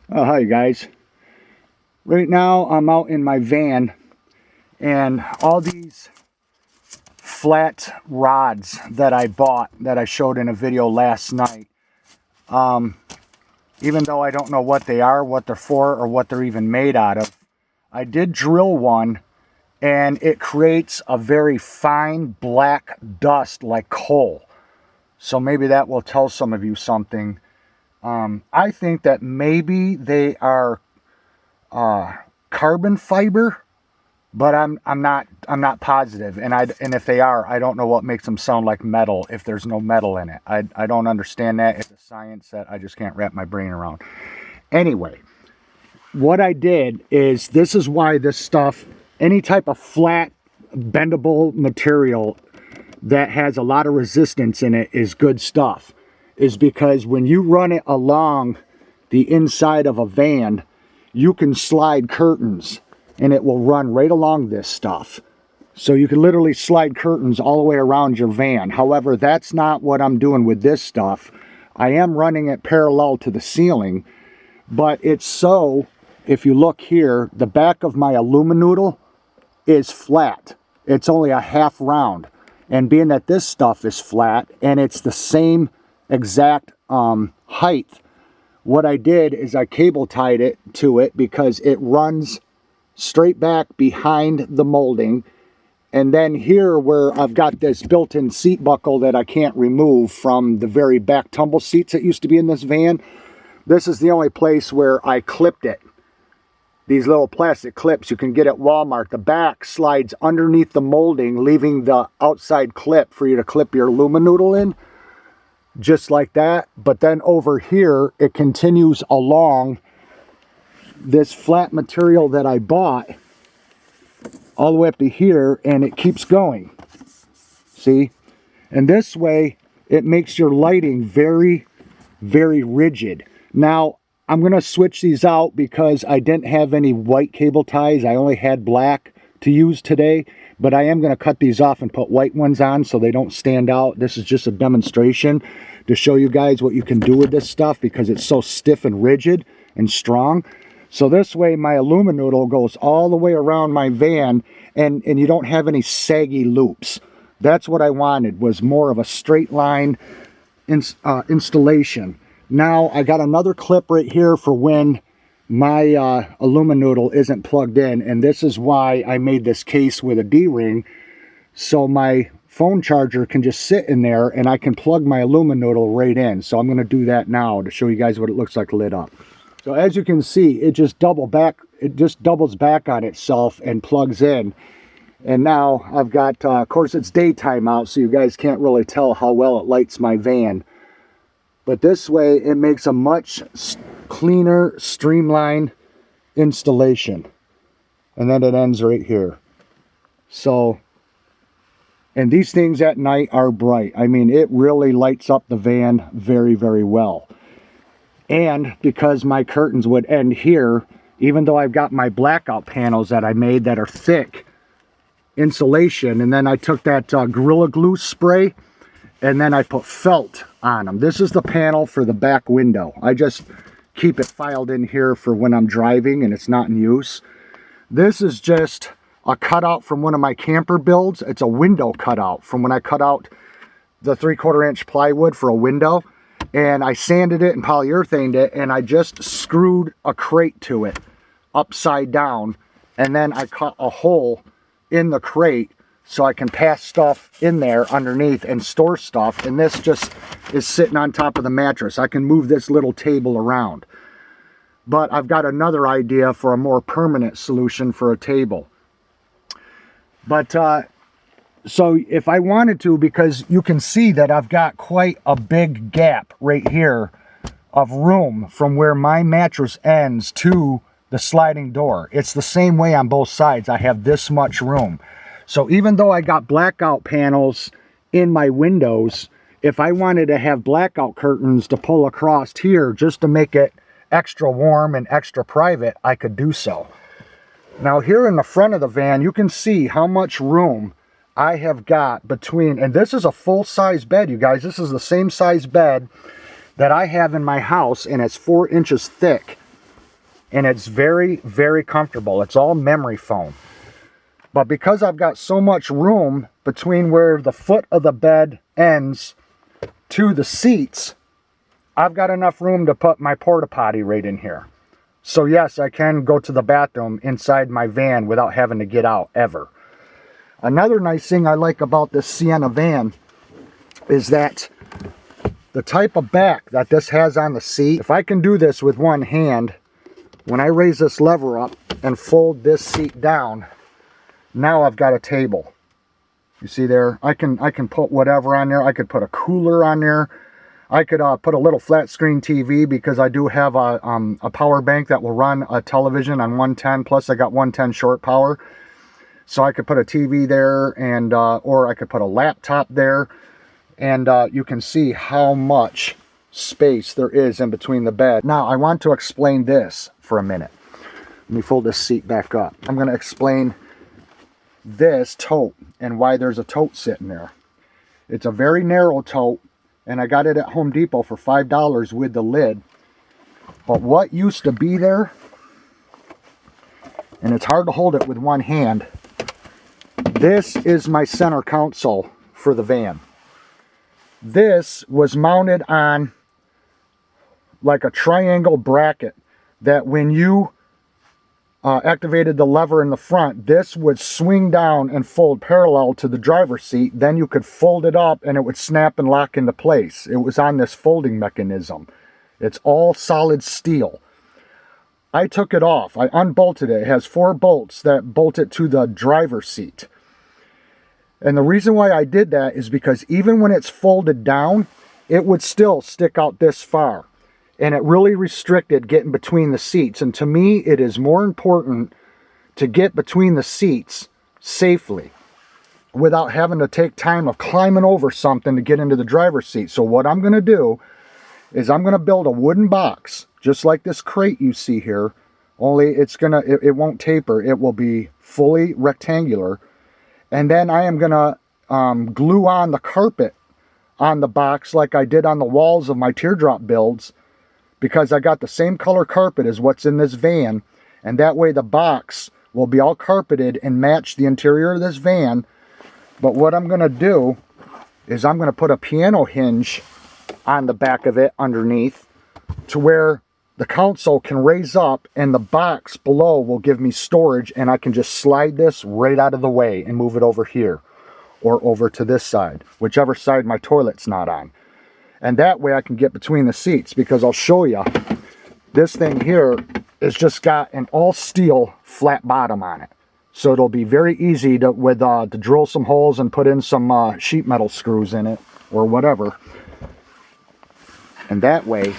Hi guys. Right now I'm out in my van and all these flat rods that I bought that I showed in a video last night, even though I don't know what they are, what they're for, or what they're even made out of, I did drill one and it creates a very fine black dust like coal. So maybe that will tell some of you something. I think that maybe they are carbon fiber, but I'm not positive. And if they are, I don't know what makes them sound like metal if there's no metal in it. I don't understand that. It's a science that I just can't wrap my brain around. Anyway, what I did is, this is why this stuff, any type of flat bendable material that has a lot of resistance in it is good stuff, is because when you run it along the inside of a van, you can slide curtains and it will run right along this stuff. So you can literally slide curtains all the way around your van. However, that's not what I'm doing with this stuff. I am running it parallel to the ceiling, but it's so, if you look here, the back of my aluminum is flat. It's only a half round. And being that this stuff is flat and it's the same exact height, what I did is I cable tied it to it because it runs straight back behind the molding. And then here, where I've got this built-in seat buckle that I can't remove from the very back tumble seats that used to be in this van, this is the only place where I clipped it. These little plastic clips you can get at Walmart. The back slides underneath the molding, leaving the outside clip for you to clip your aluminum in, just like that. But then over here, it continues along this flat material that I bought all the way up to here, and it keeps going. See? And this way, it makes your lighting very, very rigid. Now, I'm going to switch these out because I didn't have any white cable ties. I only had black to use today, but I am going to cut these off and put white ones on so they don't stand out. This is just a demonstration to show you guys what you can do with this stuff because it's so stiff and rigid and strong. So this way my aluminum goes all the way around my van, and you don't have any saggy loops. That's what I wanted, was more of a straight line installation. Now I got another clip right here for when my aluminum isn't plugged in, and this is why I made this case with a D-ring, so my phone charger can just sit in there and I can plug my aluminum right in. So I'm going to do that now to show you guys what it looks like lit up. So as you can see, it just doubles back on itself and plugs in. And now I've got, of course it's daytime out, so you guys can't really tell how well it lights my van. But this way, it makes a much cleaner, streamlined installation. And then it ends right here. So, and these things at night are bright. I mean, it really lights up the van very, very well. And because my curtains would end here, even though I've got my blackout panels that I made that are thick insulation, and then I took that Gorilla Glue spray, and then I put felt on them. This is the panel for the back window. I just keep it filed in here for when I'm driving and it's not in use. This is just a cutout from one of my camper builds. It's a window cutout from when I cut out the 3/4 inch plywood for a window. And I sanded it and polyurethaned it, and I just screwed a crate to it upside down. And then I cut a hole in the crate so I can pass stuff in there underneath and store stuff. And this just is sitting on top of the mattress. I can move this little table around. But I've got another idea for a more permanent solution for a table. But so if I wanted to, because you can see that I've got quite a big gap right here of room from where my mattress ends to the sliding door. It's the same way on both sides. I have this much room. So even though I got blackout panels in my windows, if I wanted to have blackout curtains to pull across here just to make it extra warm and extra private, I could do so. Now here in the front of the van, you can see how much room I have got between, and this is a full-size bed, you guys. This is the same size bed that I have in my house, and it's 4 inches thick. and it's very, very comfortable. It's all memory foam. But because I've got so much room between where the foot of the bed ends to the seats, I've got enough room to put my porta potty right in here. So yes, I can go to the bathroom inside my van without having to get out ever. Another nice thing I like about this Sienna van is that the type of back that this has on the seat, if I can do this with one hand, when I raise this lever up and fold this seat down, now I've got a table. You see there? I can put whatever on there. I could put a cooler on there. I could put a little flat screen TV because I do have a power bank that will run a television on 110. Plus I got 110 short power. So I could put a TV there, and or I could put a laptop there. And you can see how much space there is in between the bed. Now I want to explain this for a minute. Let me fold this seat back up. I'm going to explain this tote and why there's a tote sitting there. It's a very narrow tote, and I got it at Home Depot for $5 with the lid. But what used to be there, and it's hard to hold it with one hand, this is my center console for the van. This was mounted on like a triangle bracket that when you activated the lever in the front, this would swing down and fold parallel to the driver's seat. Then you could fold it up and it would snap and lock into place. It was on this folding mechanism. It's all solid steel. I took it off. I unbolted it. It has 4 bolts that bolt it to the driver's seat. And the reason why I did that is because even when it's folded down, it would still stick out this far. And it really restricted getting between the seats. And to me, it is more important to get between the seats safely without having to take time of climbing over something to get into the driver's seat. So what I'm going to do is I'm going to build a wooden box, just like this crate you see here, only it won't taper. It will be fully rectangular. And then I am going to glue on the carpet on the box like I did on the walls of my teardrop builds, because I got the same color carpet as what's in this van, and that way the box will be all carpeted and match the interior of this van. But what I'm going to do is I'm going to put a piano hinge on the back of it underneath to where the console can raise up and the box below will give me storage, and I can just slide this right out of the way and move it over here or over to this side, whichever side my toilet's not on. And that way I can get between the seats, because I'll show you, this thing here is just got an all steel flat bottom on it. So it'll be very easy to drill some holes and put in some sheet metal screws in it or whatever. And that way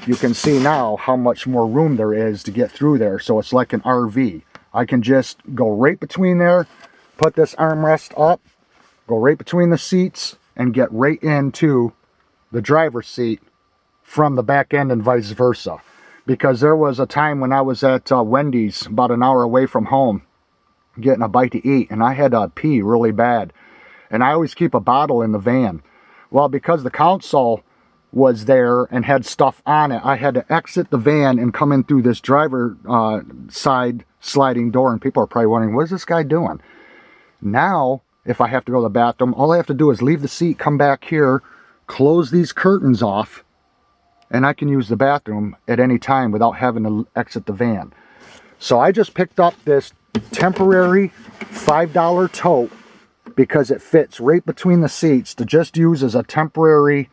you can see now how much more room there is to get through there. So it's like an RV. I can just go right between there, put this armrest up, go right between the seats, and get right into the driver's seat from the back end and vice versa. Because there was a time when I was at Wendy's about an hour away from home getting a bite to eat, and I had to pee really bad. And I always keep a bottle in the van. Well, because the console was there and had stuff on it, I had to exit the van and come in through this driver side sliding door, and people are probably wondering, what is this guy doing? Now, if I have to go to the bathroom, all I have to do is leave the seat, come back here, close these curtains off, and I can use the bathroom at any time without having to exit the van. So I just picked up this temporary $5 tote because it fits right between the seats to just use as a temporary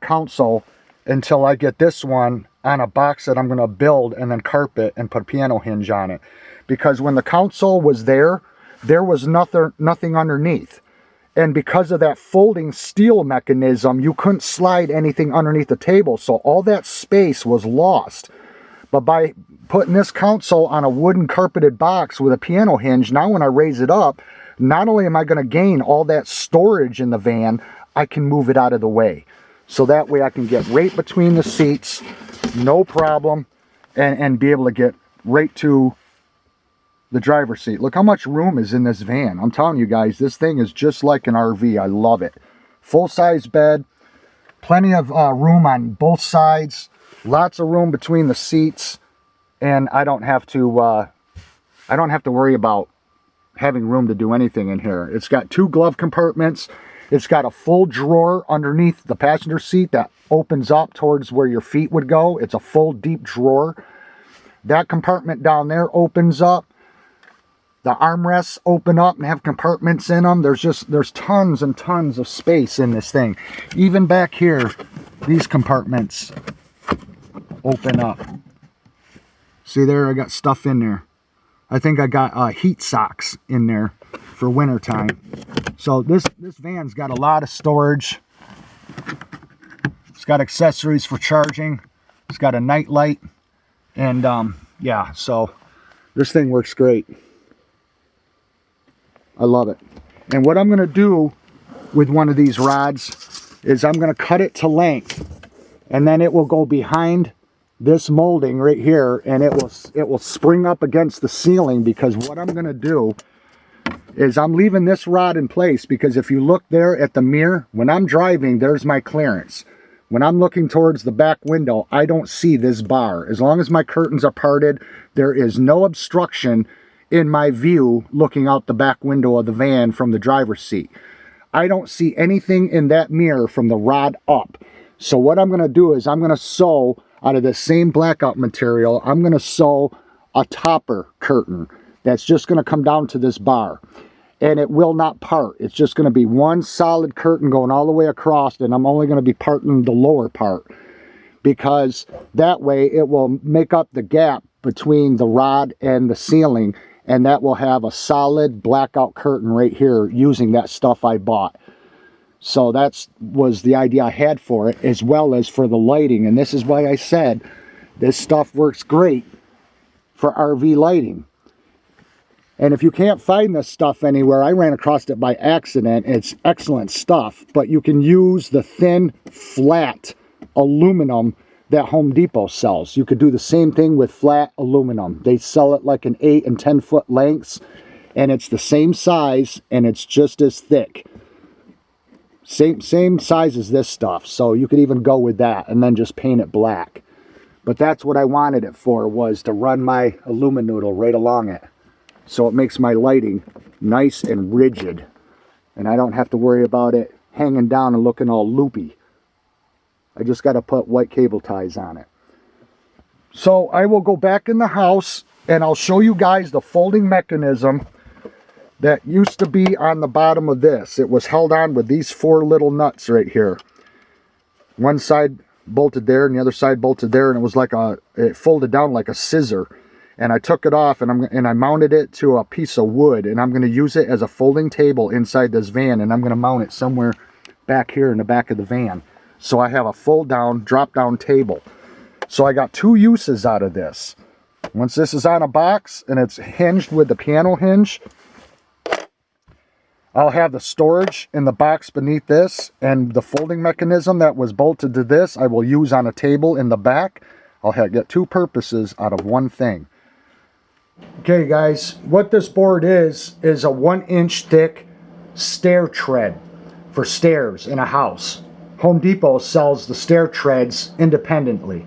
console until I get this one on a box that I'm going to build and then carpet and put a piano hinge on it. Because when the console was there was nothing underneath. And because of that folding steel mechanism, you couldn't slide anything underneath the table. So all that space was lost. But by putting this console on a wooden carpeted box with a piano hinge, now when I raise it up, not only am I going to gain all that storage in the van, I can move it out of the way. So that way I can get right between the seats, no problem, and be able to get right to the driver's seat. Look how much room is in this van. I'm telling you guys, this thing is just like an RV. I love it. Full-size bed, plenty of room on both sides. Lots of room between the seats, and I don't have to worry about having room to do anything in here. It's got 2 glove compartments. It's got a full drawer underneath the passenger seat that opens up towards where your feet would go. It's a full deep drawer. That compartment down there opens up. The armrests open up and have compartments in them. There's tons and tons of space in this thing. Even back here, these compartments open up. See there, I got stuff in there. I think I got heat socks in there for winter time. So this van's got a lot of storage. It's got accessories for charging. It's got a night light. And yeah, so this thing works great. I love it. And what I'm going to do with one of these rods is I'm going to cut it to length, and then it will go behind this molding right here, and it will spring up against the ceiling, because what I'm going to do is I'm leaving this rod in place, because if you look there at the mirror, when I'm driving, there's my clearance. When I'm looking towards the back window, I don't see this bar. As long as my curtains are parted, there is no obstruction in my view looking out the back window of the van from the driver's seat. I don't see anything in that mirror from the rod up. So what I'm going to do is I'm going to sew out of the same blackout material, I'm going to sew a topper curtain that's just going to come down to this bar. And it will not part. It's just going to be one solid curtain going all the way across, and I'm only going to be parting the lower part, because that way it will make up the gap between the rod and the ceiling, and that will have a solid blackout curtain right here using that stuff I bought. So that was the idea I had for it, as well as for the lighting. And this is why I said this stuff works great for RV lighting. And if you can't find this stuff anywhere, I ran across it by accident. It's excellent stuff, but you can use the thin, flat aluminum that Home Depot sells. You could do the same thing with flat aluminum. They sell it like an 8 and 10 foot lengths, and it's the same size, and it's just as thick. Same size as this stuff, so you could even go with that and then just paint it black. But that's what I wanted it for, was to run my Aluminoodle right along it. So it makes my lighting nice and rigid, and I don't have to worry about it hanging down and looking all loopy. I just got to put white cable ties on it. So I will go back in the house and I'll show you guys the folding mechanism that used to be on the bottom of this. It was held on with these 4 little nuts right here. One side bolted there and the other side bolted there, and it was like it folded down like a scissor. And I took it off and I mounted it to a piece of wood, and I'm going to use it as a folding table inside this van, and I'm going to mount it somewhere back here in the back of the van. So I have a fold down, drop down table. So I got 2 uses out of this. Once this is on a box and it's hinged with the piano hinge, I'll have the storage in the box beneath this, and the folding mechanism that was bolted to this I will use on a table in the back. I'll get 2 purposes out of one thing. Okay guys, what this board is a 1-inch thick stair tread for stairs in a house. Home Depot sells the stair treads independently.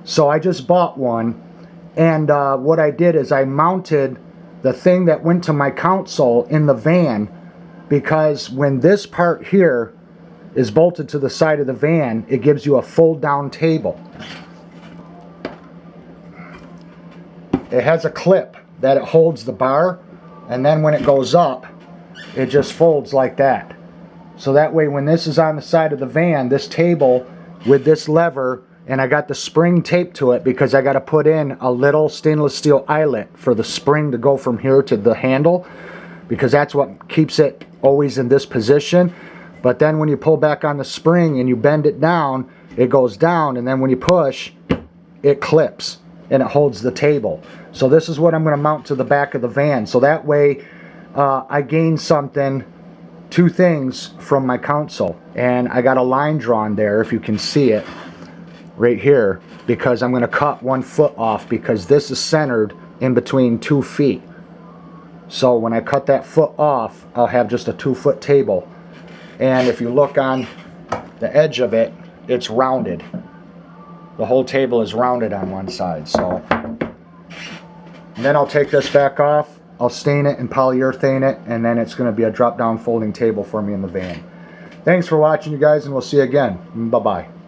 So I just bought one, and what I did is I mounted the thing that went to my console in the van, because when this part here is bolted to the side of the van, it gives you a fold down table. It has a clip that it holds the bar, and then when it goes up, it just folds like that. So that way when this is on the side of the van, this table with this lever, and I got the spring taped to it because I got to put in a little stainless steel eyelet for the spring to go from here to the handle, because that's what keeps it always in this position. But then when you pull back on the spring and you bend it down, it goes down, and then when you push, it clips and it holds the table. So this is what I'm going to mount to the back of the van. So that way I gain something, 2 things from my console. And I got a line drawn there, if you can see it, right here, because I'm going to cut 1 foot off, because this is centered in between 2 feet. So when I cut that foot off, I'll have just a 2-foot table. And if you look on the edge of it, it's rounded. the whole table is rounded on one side. So, and then I'll take this back off. I'll stain it and polyurethane it, and then it's going to be a drop-down folding table for me in the van. Thanks for watching, you guys, and we'll see you again. Bye-bye.